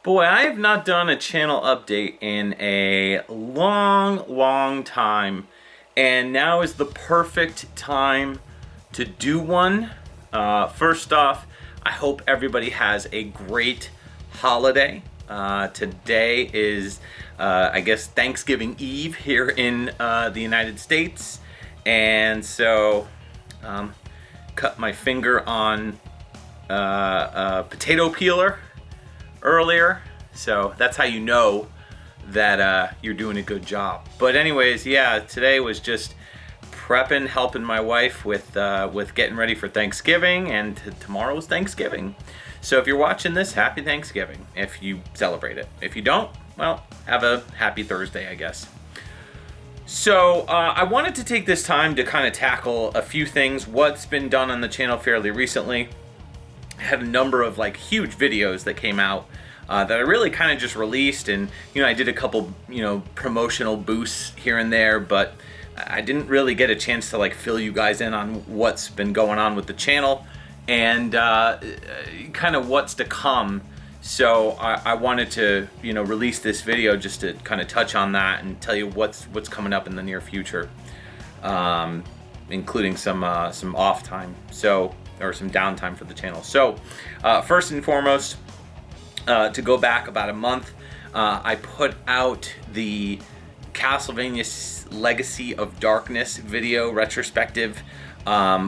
Boy, I have not done a channel update in a long time, and now is the perfect time to do one. First off, I hope everybody has a great holiday. Today is, I guess, Thanksgiving Eve here in the United States, and so cut my finger on a potato peeler earlier, so that's how you know that you're doing a good job. But anyways, yeah, today was just prepping, helping my wife with getting ready for Thanksgiving, and tomorrow's Thanksgiving. So if you're watching this, happy Thanksgiving if you celebrate it. If you don't, well, have a happy Thursday, I guess. So I wanted to take this time to kind of tackle a few things, what's been done on the channel fairly recently. I had a number of huge videos that came out that I really kind of just released, and I did a couple promotional boosts here and there, but I didn't really get a chance to fill you guys in on what's been going on with the channel and kind of what's to come. So I wanted to release this video just to kind of touch on that and tell you what's coming up in the near future, including some off time, or some downtime for the channel. So first and foremost, to go back about a month, I put out the Castlevania Legacy of Darkness video retrospective,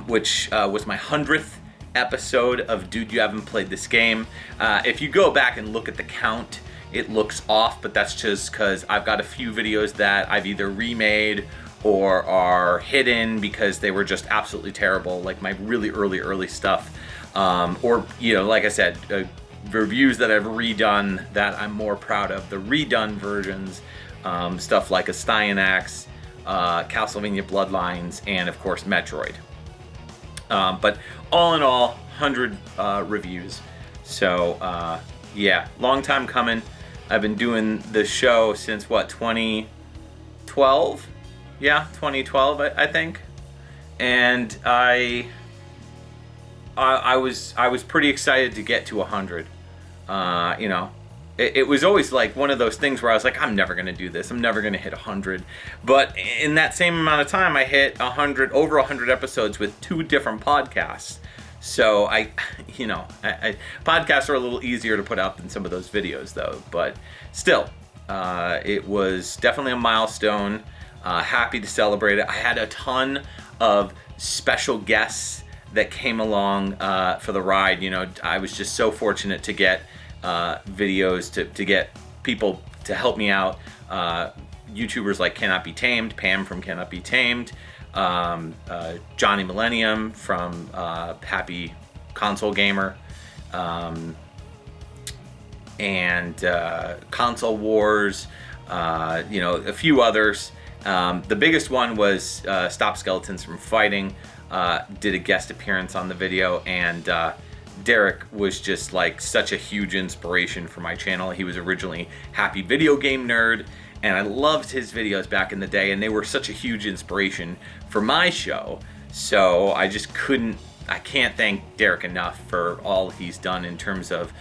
which was my 100th episode of Dude, You Haven't Played This Game. If you go back and look at the count, it looks off, but that's just because I've got a few videos that I've either remade or are hidden because they were just absolutely terrible, like my really early stuff, or like I said, reviews that I've redone that I'm more proud of, the redone versions, stuff like Astyanax, Castlevania Bloodlines, and of course Metroid. But all in all, 100 reviews. So yeah, long time coming. I've been doing the show since 2012? Yeah, 2012, I think. And I was pretty excited to get to 100. It was always one of those things where I was like, I'm never gonna do this. I'm never gonna hit 100. But in that same amount of time, I hit over 100 episodes with 2 different podcasts. So podcasts are a little easier to put out than some of those videos, though. But still, it was definitely a milestone. Happy to celebrate it. I had a ton of special guests that came along for the ride. I was just so fortunate to get videos, to get people to help me out. YouTubers like Cannot Be Tamed, Pam from Cannot Be Tamed, Johnny Millennium from Happy Console Gamer, and Console Wars, a few others. The biggest one was Stop Skeletons from Fighting. Did a guest appearance on the video, and Derek was just such a huge inspiration for my channel. He was originally Happy Video Game Nerd, and I loved his videos back in the day, and they were such a huge inspiration for my show. So I can't thank Derek enough for all he's done in terms of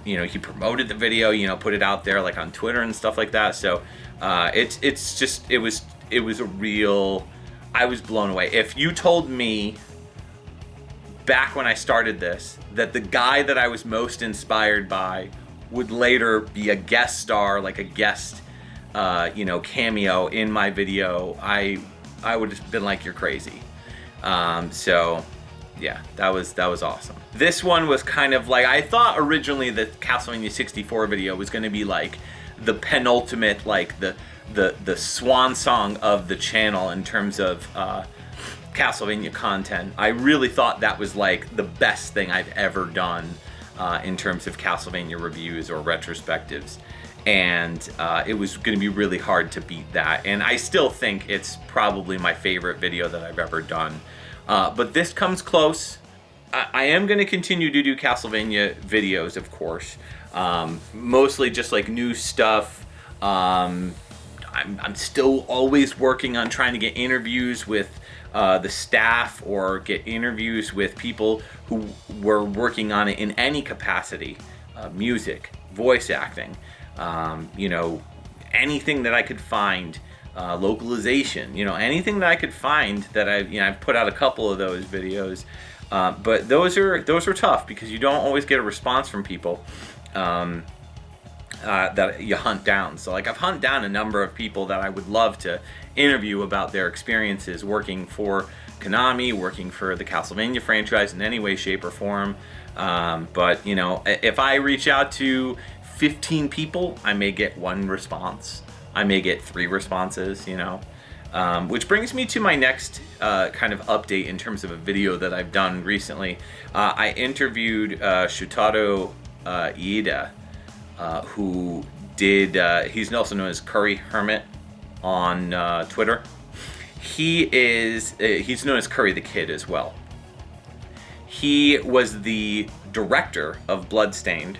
he promoted the video, put it out there on Twitter and stuff like that. So it was a real, I was blown away. If you told me back when I started this that the guy that I was most inspired by would later be a guest star, a guest cameo in my video, I would have been like, you're crazy. So yeah, that was awesome. This one was kind of I thought originally the Castlevania 64 video was going to be the penultimate, the swan song of the channel in terms of Castlevania content. I really thought that was the best thing I've ever done in terms of Castlevania reviews or retrospectives, and it was going to be really hard to beat that, and I still think it's probably my favorite video that I've ever done. But this comes close. I am going to continue to do Castlevania videos, of course, mostly just new stuff. I'm still always working on trying to get interviews with the staff or get interviews with people who were working on it in any capacity. music, voice acting, anything that I could find, localization, anything that I could find that I've put out a couple of those videos, but those are tough because you don't always get a response from people that you hunt down. So like I've hunted down a number of people that I would love to interview about their experiences working for Konami, working for the Castlevania franchise in any way, shape, or form. But if I reach out to 15 people, I may get one response. I may get 3 responses, which brings me to my next kind of update in terms of a video that I've done recently. I interviewed Shutaro Iida, who did, he's also known as Curry Hermit on Twitter. He's known as Curry the Kid as well. He was the director of Bloodstained,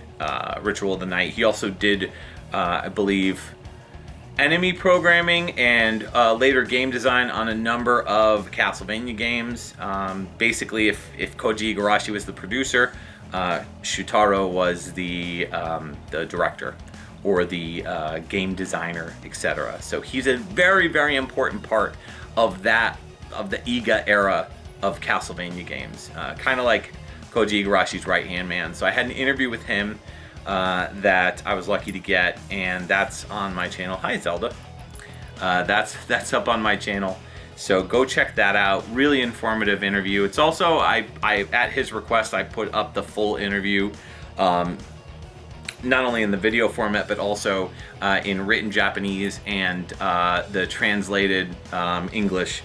Ritual of the Night. He also did, I believe, enemy programming and later game design on a number of Castlevania games. Basically, if Koji Igarashi was the producer, Shutaro was the director or the game designer, etc. So he's a very, very important part of the Iga era of Castlevania games, kind of like Koji Igarashi's right-hand man. So I had an interview with him that I was lucky to get, and that's on my channel. Hi, Zelda. That's up on my channel. So go check that out. Really informative interview. It's also, I at his request, I put up the full interview, not only in the video format, but also in written Japanese and the translated English.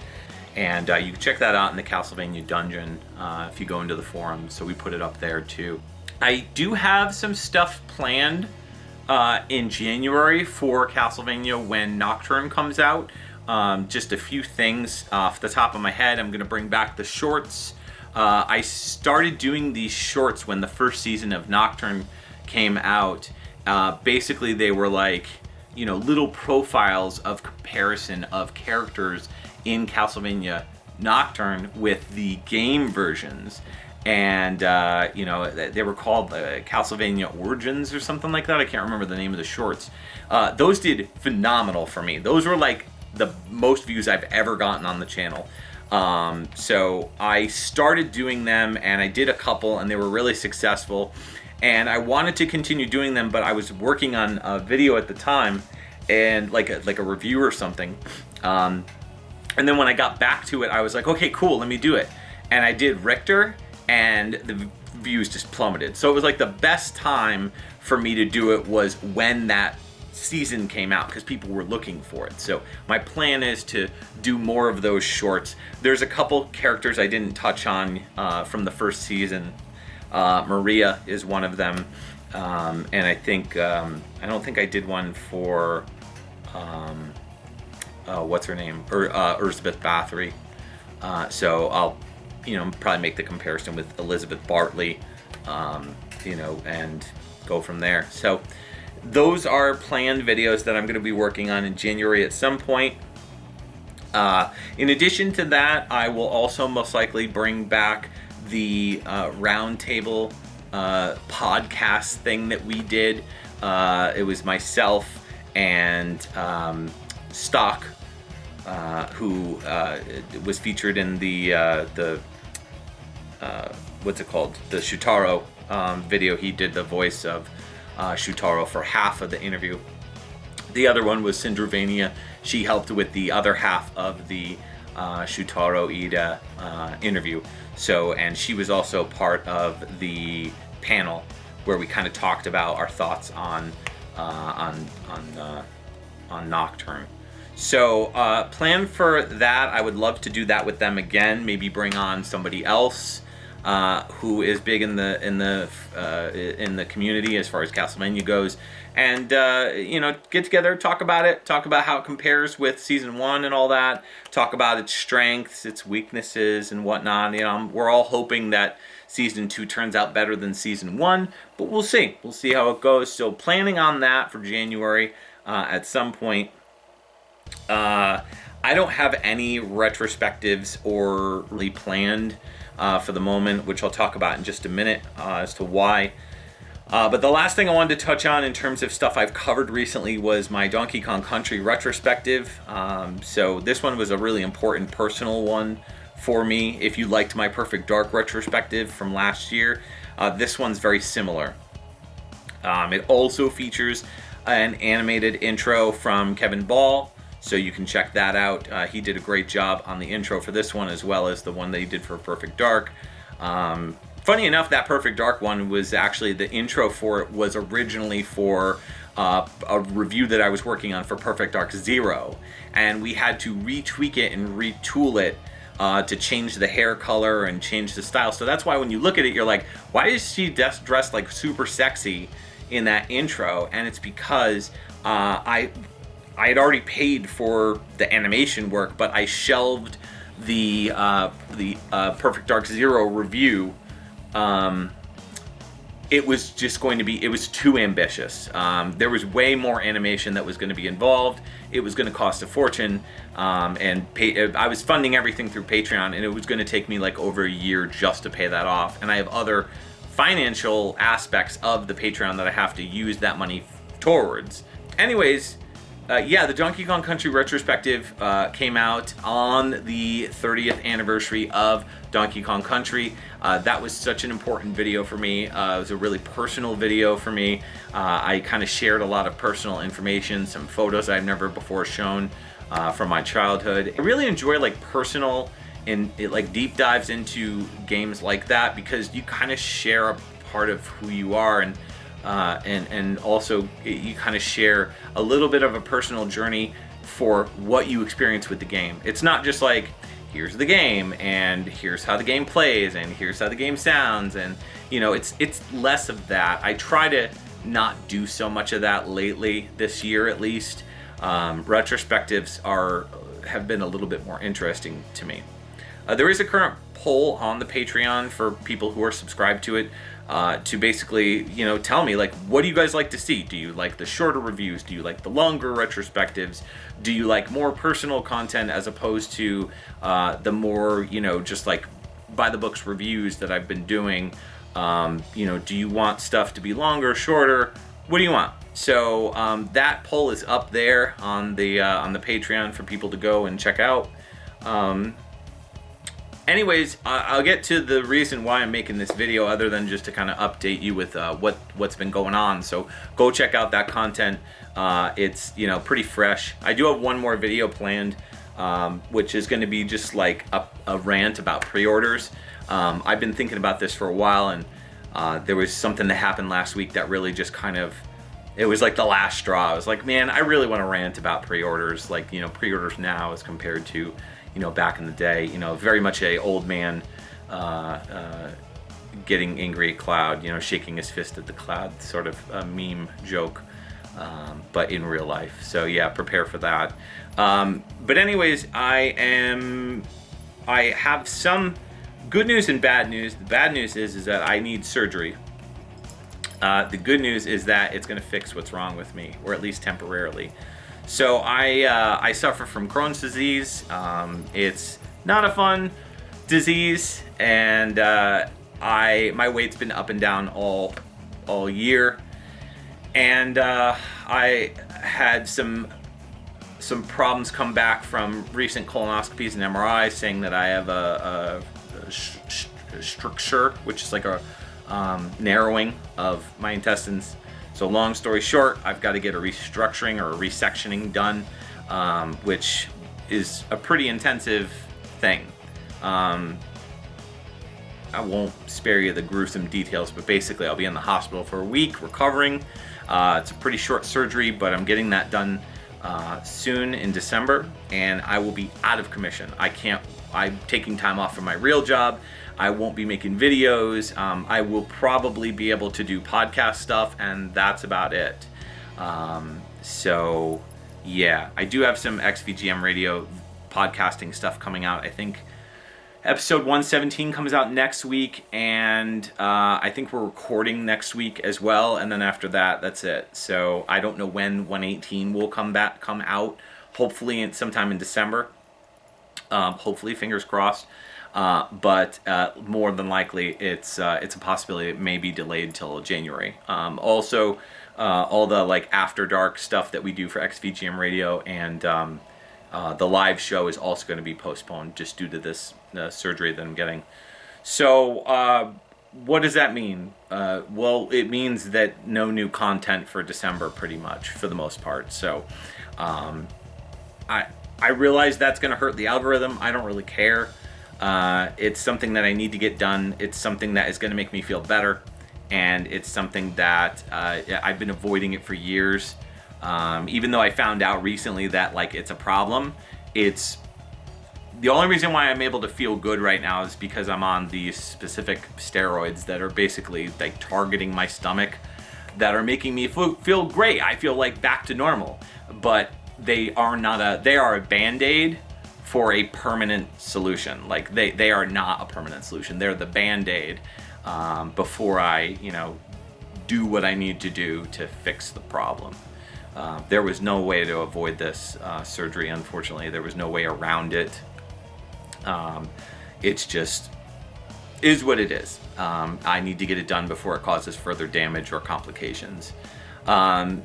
And you can check that out in the Castlevania Dungeon if you go into the forum. So we put it up there too. I do have some stuff planned in January for Castlevania when Nocturne comes out. Just a few things off the top of my head. I'm going to bring back the shorts. I started doing these shorts when the first season of Nocturne came out. Basically, they were like, little profiles of comparison of characters in Castlevania Nocturne with the game versions. And, they were called Castlevania Origins or something like that. I can't remember the name of the shorts. Those did phenomenal for me. Those were like the most views I've ever gotten on the channel. So I started doing them, and I did a couple, and they were really successful. And I wanted to continue doing them, but I was working on a video at the time, and like a review or something. And then when I got back to it, I was like, okay, cool, let me do it. And I did Richter, and the views just plummeted. So it was like the best time for me to do it was when that season came out, because people were looking for it. So my plan is to do more of those shorts. There's a couple characters I didn't touch on from the first season. Maria is one of them, and I think I don't think I did one for what's her name, Elizabeth Bathory. So I'll probably make the comparison with Elizabeth Bartley, and go from there. So those are planned videos that I'm going to be working on in January at some point. In addition to that, I will also most likely bring back the roundtable podcast thing that we did. It was myself and Stock, who was featured in the what's it called? The Shutaro video. He did the voice of Shutaro for half of the interview. The other one was Syndrovania. She helped with the other half of the Shutaro Iida interview. So, and she was also part of the panel where we kind of talked about our thoughts on Nocturne. So, plan for that. I would love to do that with them again. Maybe bring on somebody else who is big in the community as far as Castlevania goes, and get together, talk about it, talk about how it compares with season 1 and all that, talk about its strengths, its weaknesses, and whatnot. We're all hoping that season 2 turns out better than season 1, but we'll see. We'll see how it goes. So planning on that for January at some point. I don't have any retrospectives or really planned for the moment, which I'll talk about in just a minute as to why. But the last thing I wanted to touch on in terms of stuff I've covered recently was my Donkey Kong Country retrospective. So this one was a really important personal one for me. If you liked my Perfect Dark retrospective from last year, this one's very similar. It also features an animated intro from Kevin Ball, so you can check that out. He did a great job on the intro for this one, as well as the one that he did for Perfect Dark. Funny enough, that Perfect Dark one was actually, the intro for it was originally for a review that I was working on for Perfect Dark Zero, and we had to retweak it and retool it to change the hair color and change the style. So that's why when you look at it, you're like, why is she dressed like super sexy in that intro? And it's because I had already paid for the animation work, but I shelved the Perfect Dark Zero review. It was just going to be, it was too ambitious. There was way more animation that was going to be involved. It was going to cost a fortune, and I was funding everything through Patreon, and it was going to take me like over a year just to pay that off. And I have other financial aspects of the Patreon that I have to use that money towards. Anyways, yeah, the Donkey Kong Country retrospective came out on the 30th anniversary of Donkey Kong Country. That was such an important video for me. It was a really personal video for me. I kind of shared a lot of personal information, some photos I've never before shown from my childhood. I really enjoy like personal and like deep dives into games like that, because you kind of share a part of who you are, and also you kind of share a little bit of a personal journey for what you experience with the game. It's not just like, here's the game and here's how the game plays and here's how the game sounds, and you know, it's less of that. I try to not do so much of that lately, this year at least. Retrospectives have been a little bit more interesting to me. There is a current poll on the Patreon for people who are subscribed to it, to basically, you know, tell me, like, what do you guys like to see? Do you like the shorter reviews? Do you like the longer retrospectives? Do you like more personal content as opposed to the more, you know, just like by the books reviews that I've been doing? You know, do you want stuff to be longer, shorter? What do you want? So that poll is up there on the Patreon for people to go and check out. Anyways, I'll get to the reason why I'm making this video, other than just to kind of update you with what's been going on. So go check out that content. It's, you know, pretty fresh. I do have one more video planned, which is going to be just like a rant about pre-orders. I've been thinking about this for a while, and there was something that happened last week that really just kind of, it was like the last straw. I was like, man, I really want to rant about pre-orders, like, you know, pre-orders now as compared to, you know, back in the day. You know, very much a old man getting angry at Cloud, you know, shaking his fist at the Cloud sort of meme joke, but in real life. So yeah, prepare for that. But anyways, I have some good news and bad news. The bad news is that I need surgery. The good news is that it's going to fix what's wrong with me, or at least temporarily. So I suffer from Crohn's disease. It's not a fun disease, and my weight's been up and down all year, and I had some problems come back from recent colonoscopies and MRIs, saying that I have a stricture, which is like a narrowing of my intestines. So long story short, I've got to get a restructuring or a resectioning done, which is a pretty intensive thing. I won't spare you the gruesome details, but basically I'll be in the hospital for a week recovering. It's a pretty short surgery, but I'm getting that done soon in December, and I will be out of commission. I'm taking time off from my real job. I won't be making videos. I will probably be able to do podcast stuff, and that's about it. So yeah, I do have some XVGM radio podcasting stuff coming out. I think episode 117 comes out next week, and I think we're recording next week as well, and then after that, that's it. So I don't know when 118 will come out. Hopefully sometime in December. Hopefully, fingers crossed. but more than likely it's a possibility it may be delayed till January. Also, all the like After Dark stuff that we do for XVGM Radio and the live show is also going to be postponed just due to this surgery that I'm getting. So what does that mean? Well, it means that no new content for December, pretty much, for the most part. So I realize that's going to hurt the algorithm. I don't really care. It's something that I need to get done. It's something that is going to make me feel better. And it's something that I've been avoiding it for years. Even though I found out recently that like it's a problem, it's the only reason why I'm able to feel good right now is because I'm on these specific steroids that are basically like targeting my stomach, that are making me feel great. I feel like back to normal, but they are a Band-Aid for a permanent solution. Like they are not a permanent solution. They're the Band-Aid before I, do what I need to do to fix the problem. There was no way to avoid this surgery, unfortunately. There was no way around it. It's just is what it is. I need to get it done before it causes further damage or complications.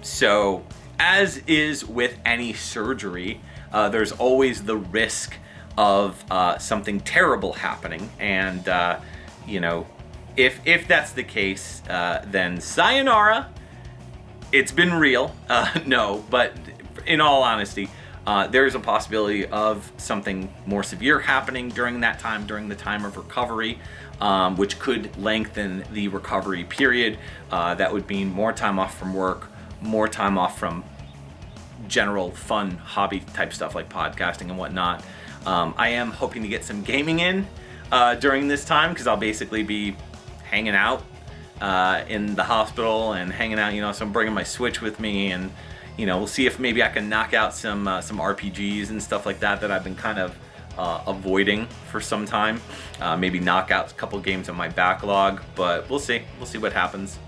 So as is with any surgery, there's always the risk of something terrible happening. And, if that's the case, then sayonara. It's been real. No, but in all honesty, there is a possibility of something more severe happening during that time, during the time of recovery, which could lengthen the recovery period. That would mean more time off from work, more time off from general fun hobby type stuff like podcasting and whatnot. I am hoping to get some gaming in during this time, because I'll basically be hanging out in the hospital and hanging out, so I'm bringing my Switch with me, and we'll see if maybe I can knock out some RPGs and stuff like that I've been kind of avoiding for some time. Maybe knock out a couple games on my backlog, but we'll see what happens.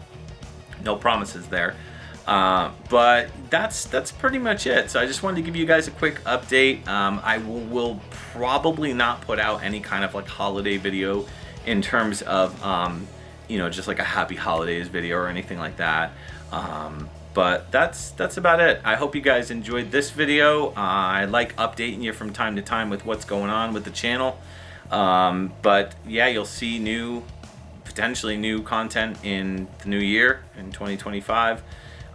No promises there. But that's pretty much it. So I just wanted to give you guys a quick update. I will probably not put out any kind of like holiday video in terms of just like a happy holidays video or anything like that. But that's about it. I hope you guys enjoyed this video. I like updating you from time to time with what's going on with the channel. But yeah, you'll see potentially new content in the new year, in 2025.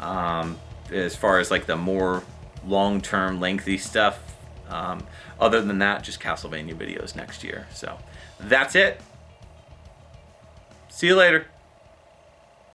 As far as like the more long-term lengthy stuff. Other than that, just Castlevania videos next year. So that's it. See you later.